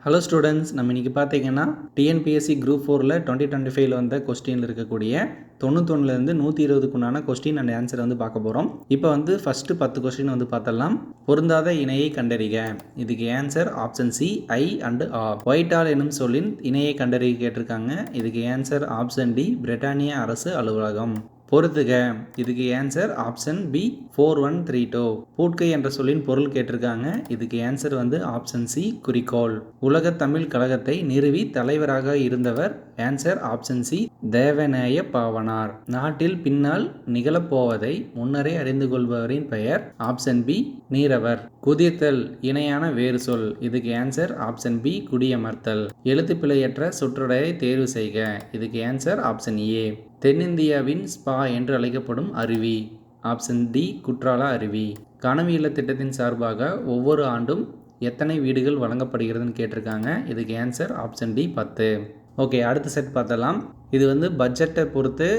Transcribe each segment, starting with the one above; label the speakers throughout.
Speaker 1: Hello students, நம்ம இன்றைக்கி பார்த்தீங்கன்னா டிஎன்பிஎஸ்சி குரூப் 4ல் 2025 வந்த கொஸ்டினில் இருக்கக்கூடிய 91லேருந்து 120க்குண்டான கொஸ்டின் அண்ட் ஆன்சரை வந்து பார்க்க போகிறோம். இப்போ வந்து ஃபஸ்ட்டு 10 கொஸ்டின் வந்து பார்த்தலாம். பொருந்தாத இணையை கண்டறிக. இதுக்கு answer option C I and R. ஒயிட்டால் எனும் சொல்லின் இணையை கண்டறிக கேட்டிருக்காங்க. இதுக்கு ஆன்சர் ஆப்ஷன் டி பிரிட்டானிய அரசு அலுவலகம். பொறுத்துக. இதுக்கு ஆன்சர் ஆப்ஷன் பி 4132. பூட்கை என்ற சொல்லின் பொருள் கேட்டிருக்காங்க. இதுக்கு ஆன்சர் வந்து ஆப்ஷன் சி குறிக்கோள். உலக தமிழ் கழகத்தை நிறுவி தலைவராக இருந்தவர். Answer option C Devaneya Pavanar. நாட்டில் பின்னால் நிகழப்போவதை முன்னரே அறிந்து கொள்பவரின் பெயர். Option B நீரவர். குதிர்த்தல் இணையான வேறு சொல். இதுக்கு ஆன்சர் ஆப்ஷன் பி குடியமர்த்தல். எழுத்துப்பிழையற்ற சொற்றொடரை தேர்வு செய்க. இதுக்கு ஆன்சர் ஆப்ஷன் ஏ தென்னிந்தியாவின் ஸ்பா என்று அழைக்கப்படும் அருவி. ஆப்ஷன் டி குற்றால அருவி. கனவு இல்ல திட்டத்தின் சார்பாக ஒவ்வொரு ஆண்டும் எத்தனை வீடுகள் வழங்கப்படுகிறதுன்னு கேட்டிருக்காங்க. இதுக்கு ஆன்சர் ஆப்ஷன் டி 10. ஓகே, அடுத்த செட் பார்த்தலாம். இது வந்து பட்ஜெட்டை பொறுத்து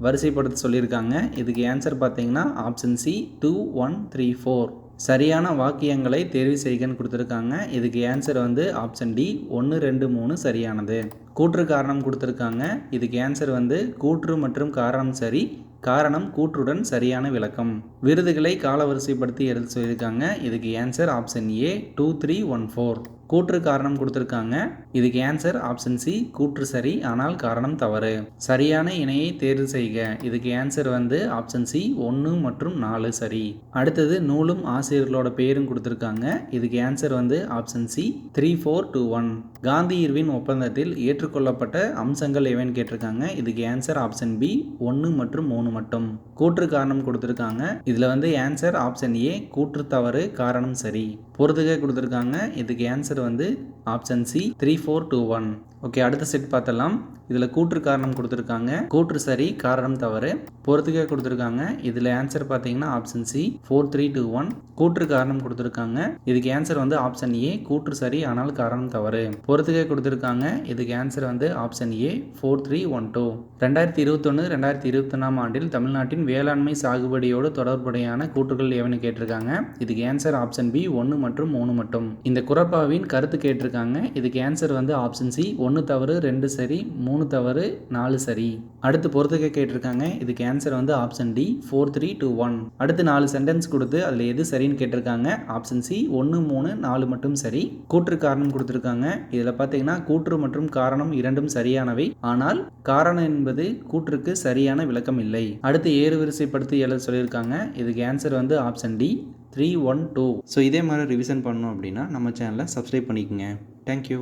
Speaker 1: வரிசைப்படுத்த சொல்லியிருக்காங்க. இதுக்கு ஆன்சர் பார்த்தீங்கன்னா ஆப்ஷன் சி 2134. சரியான வாக்கியங்களை தேர்வு செய்கன்னு கொடுத்துருக்காங்க. இதுக்கு ஆன்சர் வந்து ஆப்ஷன் டி 1 2 3 சரியானது. கூற்று காரணம் கொடுத்துருக்காங்க. இதுக்கு ஆன்சர் வந்து கூற்று மற்றும் காரணம் சரி, காரணம் கூற்றுடன் சரியான விளக்கம். விருதுகளை காலவரிசைப்படுத்தி எழுத சொல்லியிருக்காங்க. இதுக்கு ஆன்சர் ஆப்ஷன் ஏ 2314. கூற்று காரணம் கொடுத்துருக்காங்க. இதுக்கு ஆன்சர் ஆப்ஷன் சி கூற்று சரி ஆனால் காரணம் தவறு. சரியான இணையை தேர்வு செய்க. இதுக்கு ஆன்சர் வந்து ஆப்ஷன் சி 1 மற்றும் 4 சரி. அடுத்தது நூலும் ஆசிரியர்களோட பேரும் கொடுத்துருக்காங்க. இதுக்கு ஆன்சர் வந்து ஆப்ஷன் சி 3421. காந்தி இர்வின் ஒப்பந்தத்தில் ஏற்றுக்கொள்ளப்பட்ட அம்சங்கள் எவைன்னு கேட்டிருக்காங்க. இதுக்கு ஆன்சர் ஆப்ஷன் பி 1 மற்றும் 3 மட்டும். கூற்று காரணம் கொடுத்துருக்காங்க. இதில் வந்து ஆன்சர் ஆப்ஷன் ஏ கூற்று தவறு காரணம் சரி. பொறுத்துக கொடுத்துருக்காங்க. இதுக்கு ஆன்சர் வந்து ஆப்ஷன் சி 3421. ஓகே, அடுத்த செட் பார்த்தலாம். இதில் கூற்று காரணம் கொடுத்துருக்காங்க. கூற்று சரி காரணம் தவறு. பொறுத்துக கொடுத்துருக்காங்க. இதில் ஆன்சர் பார்த்தீங்கன்னா ஆப்ஷன் சி 4321. கூற்று காரணம் கொடுத்துருக்காங்க. இதுக்கு ஆன்சர் வந்து ஆப்ஷன் ஏ கூற்று சரி ஆனால் காரணம் தவறு. பொறுத்துக கொடுத்துருக்காங்க. இதுக்கு ஆன்சர் வந்து ஆப்ஷன் ஏ 4312. 2021-2021 ஆண்டில் தமிழ்நாட்டின் வேளாண்மை சாகுபடியோடு தொடர்புடையான கூற்றுகள் எவனு கேட்டிருக்காங்க. இதுக்கு ஆன்சர் ஆப்ஷன் பி 1 மற்றும் 3 மட்டும். இந்த குறப்பாவின் கருத்து கேட்டிருக்காங்க. இதுக்கு ஆன்சர் வந்து ஆப்ஷன் சி 1 தவறு 2 சரி 3 தவறு 4 சரி. அடுத்து பொறுத்துக கேட்டிருக்காங்க. இதுக்கு ஆன்சர் வந்து ஆப்ஷன் டி 4321. அடுத்து 4 சென்டென்ஸ் கொடுத்து அதில் எது சரின்னு கேட்டிருக்காங்க. ஆப்ஷன் சி 1 3 4 மட்டும் சரி. கூற்று காரணம் கொடுத்துருக்காங்க. இதில் பார்த்தீங்கன்னா கூற்று மற்றும் காரணம் இரண்டும் சரியானவை, ஆனால் காரணம் என்பது கூற்றுக்கு சரியான விளக்கம் இல்லை. அடுத்து ஏறு வரிசைப்படுத்தி எழுத சொல்லியிருக்காங்க. இதுக்கு ஆன்சர் வந்து ஆப்ஷன் டி 312. ஸோ இதே மாதிரி ரிவிஷன் பண்ணணும் அப்படின்னா நம்ம சேனலை சப்ஸ்கிரைப் பண்ணிக்கோங்க. தேங்க்யூ.